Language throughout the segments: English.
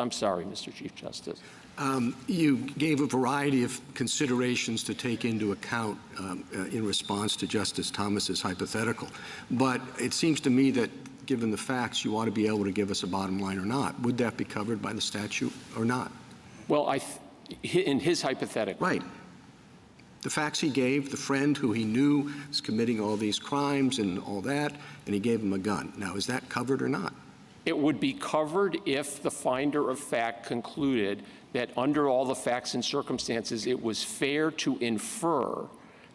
I'm sorry, Mr. Chief Justice. You gave a variety of considerations to take into account in response to Justice Thomas's hypothetical. But it seems to me that, given the facts, you ought to be able to give us a bottom line or not. Would that be covered by the statute or not? Well, in his hypothetical. Right. The facts he gave, the friend who he knew was committing all these crimes and all that, and he gave him a gun. Now, is that covered or not? It would be covered if the finder of fact concluded that under all the facts and circumstances, it was fair to infer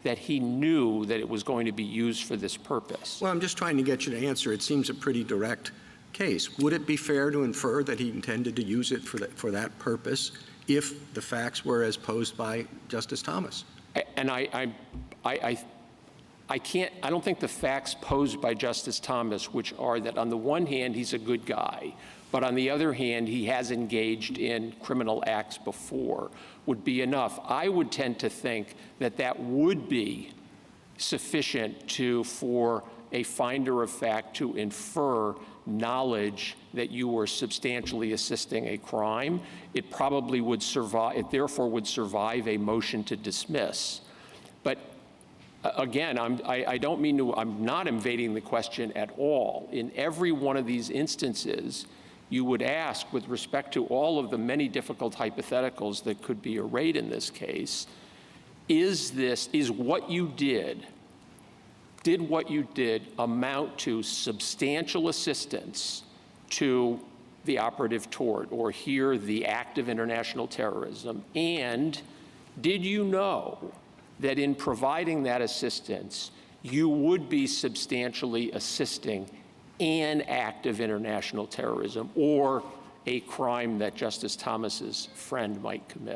that he knew that it was going to be used for this purpose. Well, I'm just trying to get you to answer. It seems a pretty direct case. Would it be fair to infer that he intended to use it for that purpose if the facts were as posed by Justice Thomas? And I don't think the facts posed by Justice Thomas, which are that on the one hand, he's a good guy, but on the other hand, he has engaged in criminal acts before, would be enough. I would tend to think that that would be sufficient for a finder of fact to infer knowledge that you were substantially assisting a crime. It probably would survive, it therefore would survive a motion to dismiss. But again, I don't mean to, I'm not invading the question at all. In every one of these instances, you would ask, with respect to all of the many difficult hypotheticals that could be arrayed in this case, is what you did what you did amount to substantial assistance to the operative tort, or here, the act of international terrorism? And did you know that in providing that assistance, you would be substantially assisting an act of international terrorism or a crime that Justice Thomas's friend might commit?